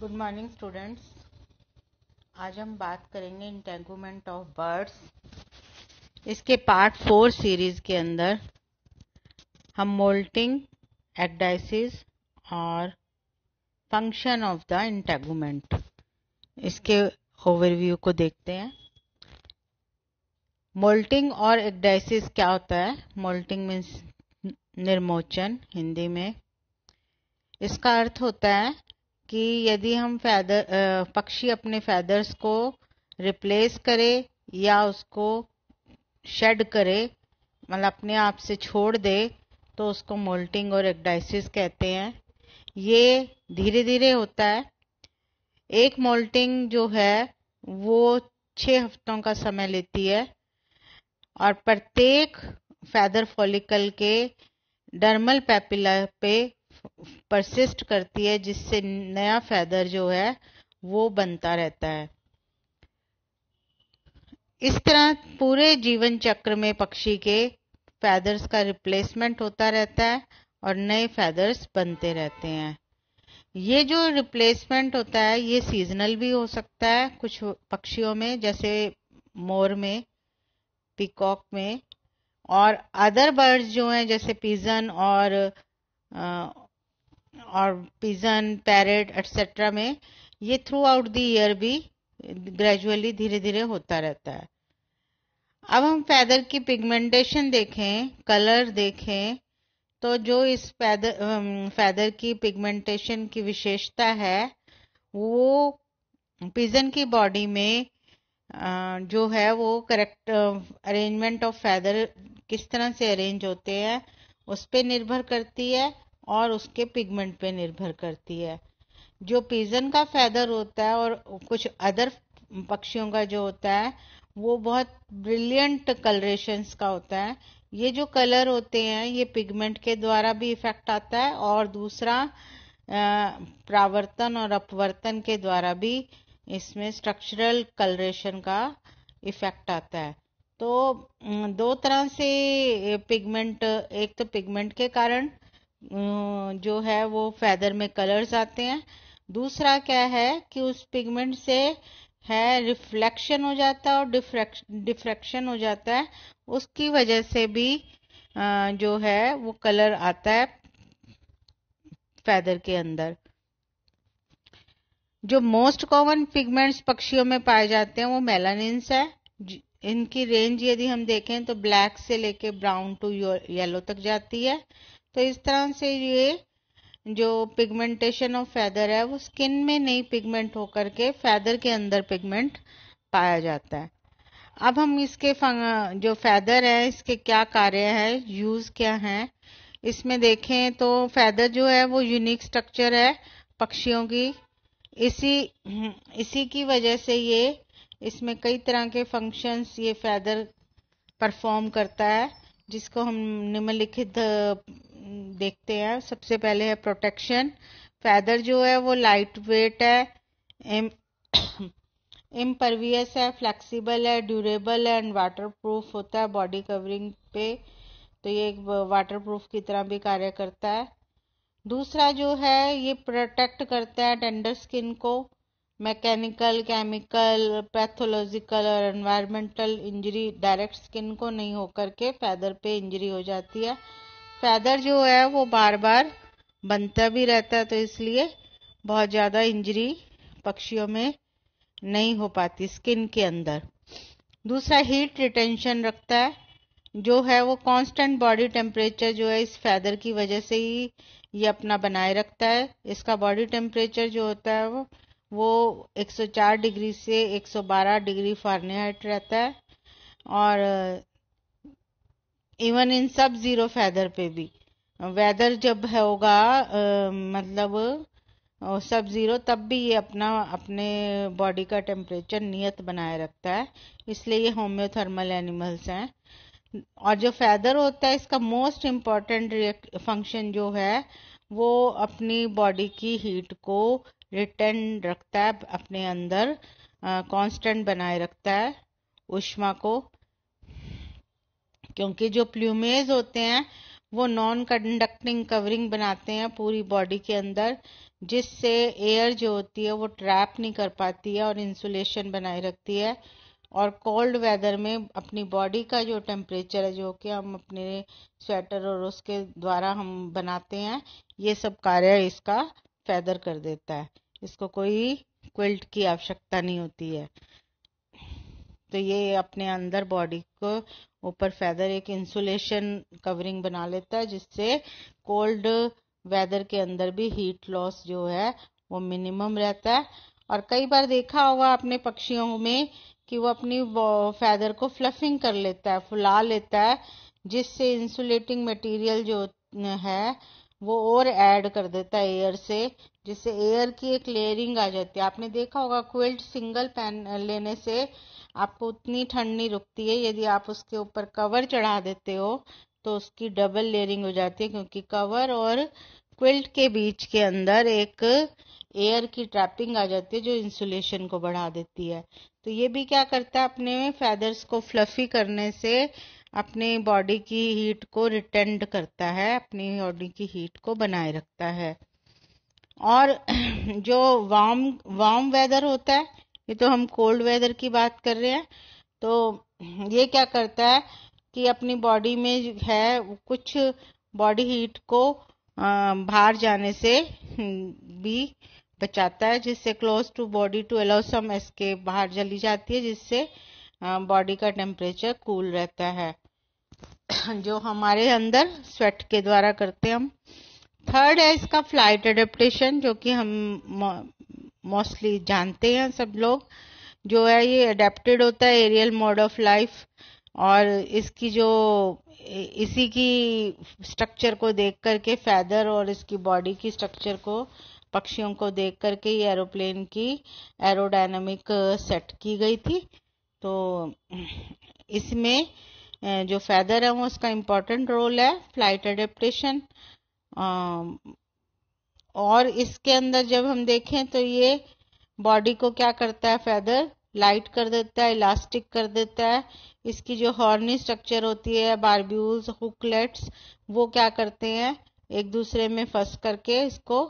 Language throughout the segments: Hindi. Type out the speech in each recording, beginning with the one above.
Good morning students. आज हम बात करेंगे इंटेंगुमेंट ऑफ बर्ड्स। इसके पार्ट 4 सीरीज के अंदर हम मोल्टिंग, एक्डाइसिस और फंक्शन ऑफ द इंटेंगुमेंट, इसके ओवरव्यू को देखते हैं। मोल्टिंग और एक्डाइसिस क्या होता है? मोल्टिंग मीन्स निर्मोचन हिंदी में। इसका अर्थ होता है कि यदि हम पक्षी अपने फेदर्स को रिप्लेस करे या उसको शेड करे, मतलब अपने आप से छोड़ दे, तो उसको मोल्टिंग और एक्डाइसिस कहते हैं। ये धीरे धीरे होता है। एक मोल्टिंग जो है वो 6 हफ्तों का समय लेती है और प्रत्येक फेदर फॉलिकल के डर्मल पैपिला पे परसिस्ट करती है, जिससे नया फेदर जो है वो बनता रहता है। इस तरह पूरे जीवन चक्र में पक्षी के फेदर्स का रिप्लेसमेंट होता रहता है और नए फेदर्स बनते रहते हैं। ये जो रिप्लेसमेंट होता है ये सीजनल भी हो सकता है कुछ पक्षियों में, जैसे मोर में, पीकॉक में, और अदर बर्ड्स जो हैं जैसे पिजन और पिजन, पैरेट एटसेट्रा में ये थ्रू आउट द ईयर भी ग्रेजुअली धीरे धीरे होता रहता है। अब हम फेदर की पिगमेंटेशन देखें, कलर देखें, तो जो इस फेदर की पिगमेंटेशन की विशेषता है वो पिजन की बॉडी में जो है वो करेक्ट अरेंजमेंट ऑफ फेदर किस तरह से अरेंज होते हैं उस पे निर्भर करती है और उसके पिगमेंट पे निर्भर करती है। जो पिजन का फेदर होता है और कुछ अदर पक्षियों का जो होता है वो बहुत ब्रिलियंट कलरेशंस का होता है। ये जो कलर होते हैं ये पिगमेंट के द्वारा भी इफेक्ट आता है और दूसरा परावर्तन और अपवर्तन के द्वारा भी इसमें स्ट्रक्चरल कलरेशन का इफेक्ट आता है। तो दो तरह से पिगमेंट, एक तो पिगमेंट के कारण जो है वो फेदर में कलर्स आते हैं, दूसरा क्या है कि उस पिगमेंट से है रिफ्लेक्शन हो जाता है और डिफ्रैक्शन हो जाता है, उसकी वजह से भी जो है वो कलर आता है फेदर के अंदर। जो मोस्ट कॉमन पिगमेंट्स पक्षियों में पाए जाते हैं वो मेलानिन्स है। इनकी रेंज यदि हम देखें तो ब्लैक से लेके ब्राउन टू येलो तक जाती है। तो इस तरह से ये जो पिगमेंटेशन ऑफ फेदर है वो स्किन में नहीं पिगमेंट होकर के फेदर के अंदर पिगमेंट पाया जाता है। अब हम इसके जो फेदर है इसके क्या कार्य है, यूज क्या है, इसमें देखें तो फेदर जो है वो यूनिक स्ट्रक्चर है पक्षियों की। इसी की वजह से ये इसमें कई तरह के फंक्शंस ये फेदर परफॉर्म करता है, जिसको हम निम्नलिखित देखते हैं। सबसे पहले है प्रोटेक्शन। फेदर जो है वो लाइट वेट है, इम्परवियस है, फ्लेक्सिबल है, ड्यूरेबल है एंड वाटर प्रूफ होता है बॉडी कवरिंग पे। तो ये एक वाटर प्रूफ की तरह भी कार्य करता है। दूसरा जो है ये प्रोटेक्ट करता है टेंडर स्किन को मैकेनिकल, केमिकल, पैथोलॉजिकल और एनवायरमेंटल इंजरी डायरेक्ट स्किन को नहीं होकर के फेदर पे इंजरी हो जाती है। फेदर जो है वो बार बार बनता भी रहता है, तो इसलिए बहुत ज़्यादा इंजरी पक्षियों में नहीं हो पाती स्किन के अंदर। दूसरा हीट रिटेंशन रखता है, जो है वो कांस्टेंट बॉडी टेम्परेचर जो है इस फेदर की वजह से ही ये अपना बनाए रखता है। इसका बॉडी टेम्परेचर जो होता है वो 104 डिग्री से 112 डिग्री फ़ारेनहाइट रहता है। और इवन इन सब जीरो फेदर पे भी वेदर जब होगा मतलब सब जीरो, तब भी ये अपने बॉडी का टेम्परेचर नियत बनाए रखता है, इसलिए ये होम्योथर्मल एनिमल्स हैं। और जो फेदर होता है इसका मोस्ट इम्पॉर्टेंट फंक्शन जो है वो अपनी बॉडी की हीट को रिटेन रखता है, अपने अंदर कांस्टेंट बनाए रखता है ऊष्मा को। क्योंकि जो प्लूमेज होते हैं वो नॉन कंडक्टिंग कवरिंग बनाते हैं पूरी बॉडी के अंदर, जिससे एयर जो होती है वो ट्रैप नहीं कर पाती है और इंसुलेशन बनाए रखती है। और कोल्ड वेदर में अपनी बॉडी का जो टेम्परेचर है, जो कि हम अपने स्वेटर और उसके द्वारा हम बनाते हैं, ये सब कार्य इसका फैदर कर देता है। इसको कोई क्विल्ट की आवश्यकता नहीं होती है। तो ये अपने अंदर बॉडी को ऊपर फैदर एक इंसुलेशन कवरिंग बना लेता है, जिससे कोल्ड वेदर के अंदर भी हीट लॉस जो है वो मिनिमम रहता है। और कई बार देखा होगा अपने पक्षियों में कि वो अपनी फैदर को फ्लफिंग कर लेता है, फुला लेता है, जिससे इंसुलेटिंग मटेरियल जो है वो और ऐड कर देता है एयर से, जिससे एयर की एक लेयरिंग आ जाती है। आपने देखा होगा क्विल्ट सिंगल पैन लेने से आपको उतनी ठंड नहीं रुकती है, यदि आप उसके ऊपर कवर चढ़ा देते हो तो उसकी डबल लेयरिंग हो जाती है, क्योंकि कवर और क्विल्ट के बीच के अंदर एक एयर की ट्रैपिंग आ जाती है जो इंसुलेशन को बढ़ा देती है। तो ये भी क्या करता है, अपने फेदर्स को फ्लफी करने से अपने बॉडी की हीट को रिटेंड करता है, अपनी बॉडी की हीट को बनाए रखता है। और जो वार्म वार्म वेदर होता है, ये तो हम कोल्ड वेदर की बात कर रहे हैं, तो ये क्या करता है कि अपनी बॉडी में है कुछ बॉडी हीट को बाहर जाने से भी बचाता है, जिससे close to body to allow some escape, बाहर चली जाती है, जिससे बॉडी का टेम्परेचर कूल रहता है, जो हमारे अंदर स्वेट के द्वारा करते हैं हम। थर्ड है इसका फ्लाइट एडेप्टेशन, जो कि हम मोस्टली जानते हैं सब लोग। जो है ये अडेप्टेड होता है एरियल मोड ऑफ लाइफ, और इसकी जो इसी की स्ट्रक्चर को देख करके, फैदर और इसकी बॉडी की स्ट्रक्चर को, पक्षियों को देख करके ये एरोप्लेन की एरोडायनामिक सेट की गई थी। तो इसमें जो फैदर है वो उसका इम्पोर्टेंट रोल है फ्लाइट एडेप्टेशन। और इसके अंदर जब हम देखें तो ये बॉडी को क्या करता है, फैदर लाइट कर देता है, इलास्टिक कर देता है। इसकी जो हॉर्नी स्ट्रक्चर होती है, बारब्यूल्स, हुकलेट्स, वो क्या करते हैं, एक दूसरे में फंस करके इसको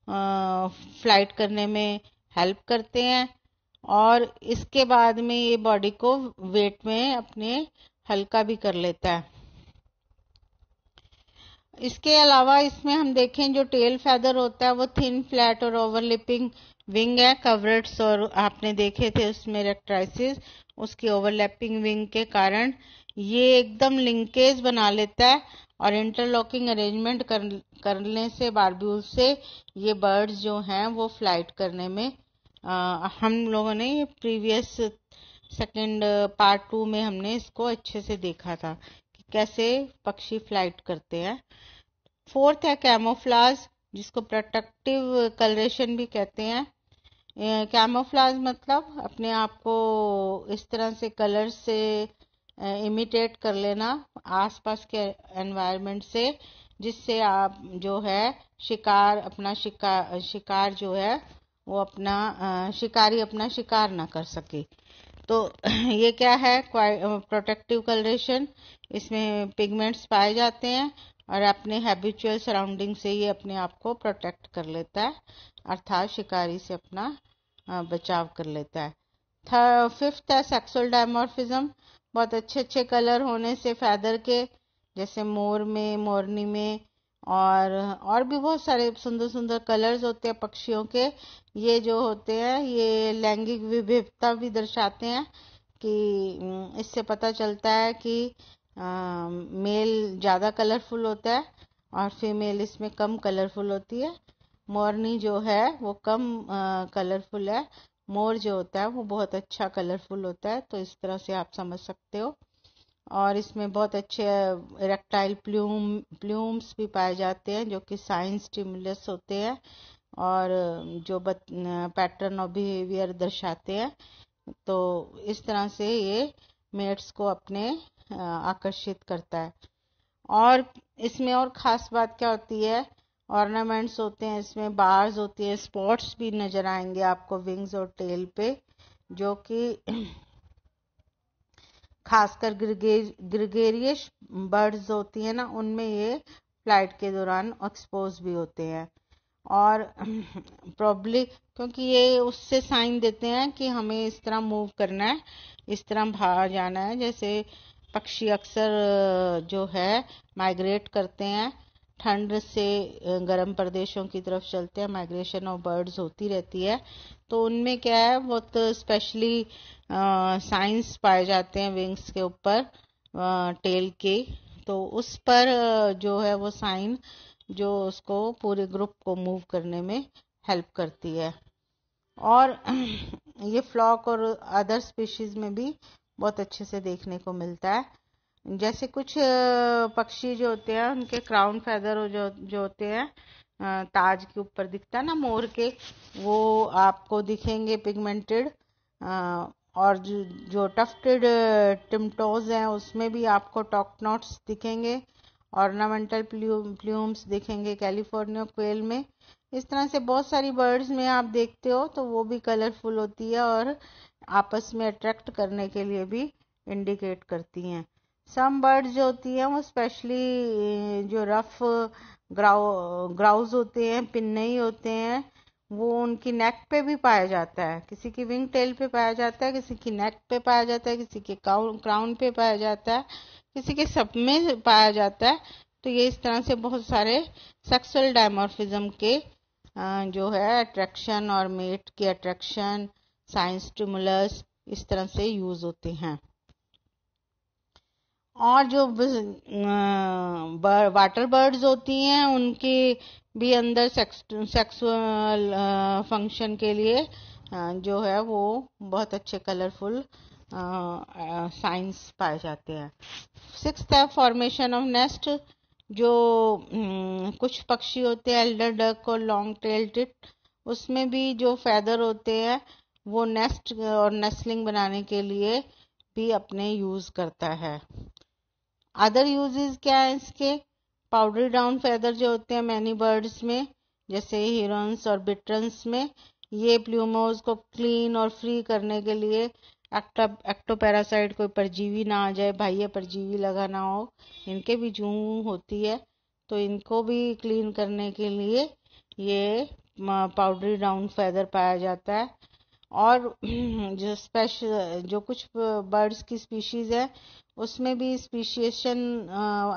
फ्लाइट करने में हेल्प करते हैं। और इसके बाद में ये बॉडी को वेट में अपने हल्का भी कर लेता है। इसके अलावा इसमें हम देखें जो टेल फैदर होता है वो थिन, फ्लैट और ओवरलैपिंग विंग है। कवरेट्स और आपने देखे थे उसमें रेक्ट्राइसिस, उसकी ओवरलैपिंग विंग के कारण ये एकदम लिंकेज बना लेता है, और इंटरलॉकिंग अरेंजमेंट करने से बारब्यूल से ये बर्ड्स जो हैं वो फ्लाइट करने में हम लोगों ने ये प्रीवियस सेकंड पार्ट 2 में हमने इसको अच्छे से देखा था कि कैसे पक्षी फ्लाइट करते हैं। फोर्थ है कैमोफ्लाज, जिसको प्रोटेक्टिव कलरेशन भी कहते हैं। कैमोफ्लाज मतलब अपने आप को इस तरह से कलर से इमिटेट कर लेना आसपास के एनवायरनमेंट से, जिससे आप जो है शिकार जो है वो अपना शिकारी अपना शिकार ना कर सके। तो ये क्या है, प्रोटेक्टिव कलरेशन। इसमें पिगमेंट्स पाए जाते हैं और अपने हैबिचुअल सराउंडिंग से ये अपने आप को प्रोटेक्ट कर लेता है, अर्थात शिकारी से अपना बचाव कर लेता है। फिफ्थ है सेक्सुअल डायमॉर्फिज्म। बहुत अच्छे अच्छे कलर होने से फैदर के, जैसे मोर में, मोरनी में, और भी बहुत सारे सुंदर सुंदर कलर्स होते हैं पक्षियों के। ये जो होते हैं ये लैंगिक विविधता भी दर्शाते हैं, कि इससे पता चलता है कि मेल ज़्यादा कलरफुल होता है और फीमेल इसमें कम कलरफुल होती है। मोरनी जो है वो कम कलरफुल है, मोर जो होता है वो बहुत अच्छा कलरफुल होता है। तो इस तरह से आप समझ सकते हो। और इसमें बहुत अच्छे इरेक्टाइल प्लूम्स भी पाए जाते हैं, जो कि साइंस स्टिमुलस होते हैं और जो पैटर्न ऑफ बिहेवियर दर्शाते हैं। तो इस तरह से ये मेट्स को अपने आकर्षित करता है। और इसमें और ख़ास बात क्या होती है, ऑर्नामेंट्स होते हैं, इसमें बार्स होती है, स्पॉट्स भी नज़र आएंगे आपको विंग्स और टेल पे, जो कि खासकर ग्रिगेरियस बर्ड्स होती है ना, उनमें ये फ्लाइट के दौरान एक्सपोज भी होते हैं। और प्रॉब्ली क्योंकि ये उससे साइन देते हैं कि हमें इस तरह मूव करना है, इस तरह बाहर जाना है। जैसे पक्षी अक्सर जो है माइग्रेट करते हैं, ठंड से गर्म प्रदेशों की तरफ चलते हैं, माइग्रेशन ऑफ बर्ड्स होती रहती है। तो उनमें क्या है, बहुत स्पेशली साइंस पाए जाते हैं विंग्स के ऊपर, टेल के। तो उस पर जो है वो साइन जो उसको पूरे ग्रुप को मूव करने में हेल्प करती है। और ये फ्लॉक और अदर स्पीशीज में भी बहुत अच्छे से देखने को मिलता है। जैसे कुछ पक्षी जो होते हैं उनके क्राउन फेदर जो होते हैं, ताज के ऊपर दिखता है ना मोर के, वो आपको दिखेंगे पिगमेंटेड। और जो टफ्टेड टिम्टोज हैं उसमें भी आपको टॉप नॉट्स दिखेंगे, ऑर्नामेंटल प्लूम्स दिखेंगे कैलिफोर्निया क्वेल में। इस तरह से बहुत सारी बर्ड्स में आप देखते हो तो वो भी कलरफुल होती है और आपस में अट्रैक्ट करने के लिए भी इंडिकेट करती हैं। सम बर्ड्स जो होती हैं वो स्पेशली जो रफ ग्राउज होते हैं, पिन्नई होते हैं, वो उनकी नेक पे भी पाया जाता है। किसी की विंग टेल पे पाया जाता है, किसी की नेक पे पाया जाता है, किसी के क्राउन पे पाया जाता है, किसी के सब में पाया जाता है। तो ये इस तरह से बहुत सारे सेक्सुअल डायमॉर्फिज्म के जो है अट्रैक्शन और मेट की अट्रैक्शन, साइंस स्टिमुलस, इस तरह से यूज होते हैं। और जो वाटर बर्ड्स होती हैं उनके भी अंदर सेक्सुअल फंक्शन के लिए जो है वो बहुत अच्छे कलरफुल साइंस पाए जाते हैं। सिक्स्थ है फॉर्मेशन ऑफ नेस्ट। जो कुछ पक्षी होते हैं एल्डर डक और लॉन्ग टेल टिट, उसमें भी जो फेदर होते हैं वो नेस्ट और नेस्लिंग बनाने के लिए भी अपने यूज करता है। अदर यूजेस क्या है इसके, पाउडरी डाउन फेदर जो होते हैं मैनी बर्ड्स में, जैसे हिरन्स और बिटर्न्स में, ये प्लूमोज को क्लीन और फ्री करने के लिए, एक्टोपैरासाइट कोई परजीवी ना आ जाए, बाह्य परजीवी लगा ना हो, इनके भी जूं होती है, तो इनको भी क्लीन करने के लिए ये पाउडरी डाउन फेदर पाया जाता है। और जो कुछ बर्ड्स की स्पीशीज है उसमें भी स्पीशिएशन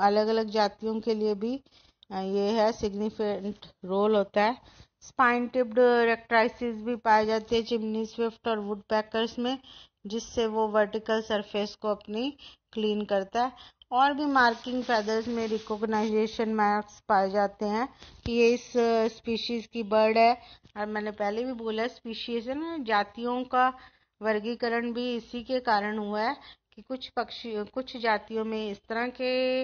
अलग अलग जातियों के लिए भी ये है सिग्निफिकेंट रोल होता है। स्पाइन टिप्ड रेक्ट्राइसिस भी पाए जाते हैं चिमनी स्विफ्ट और वुड पैकर्स में, जिससे वो वर्टिकल सरफेस को अपनी क्लीन करता है। और भी मार्किंग फेदर्स में रिकॉग्नाइजेशन मार्क्स पाए जाते हैं कि ये इस स्पीशीज की बर्ड है। और मैंने पहले भी बोला स्पीशीज है ना, जातियों का वर्गीकरण भी इसी के कारण हुआ है कि कुछ जातियों में इस तरह के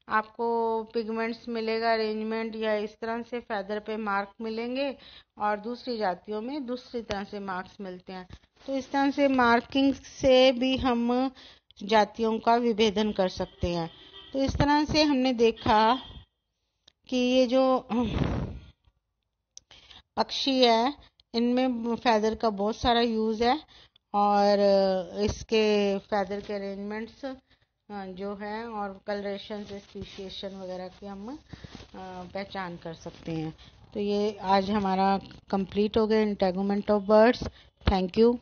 आपको पिगमेंट्स मिलेगा, अरेंजमेंट या इस तरह से फेदर पे मार्क मिलेंगे, और दूसरी जातियों में दूसरी तरह से मार्क्स मिलते हैं। तो इस तरह से मार्किंग से भी हम जातियों का विभेदन कर सकते हैं। तो इस तरह से हमने देखा कि ये जो पक्षी है इनमें फेदर का बहुत सारा यूज है, और इसके फेदर के अरेंजमेंट्स जो है और कलरेशन से स्पीशिएशन वगैरह की हम पहचान कर सकते हैं। तो ये आज हमारा कंप्लीट हो गया integument of birds. Thank you.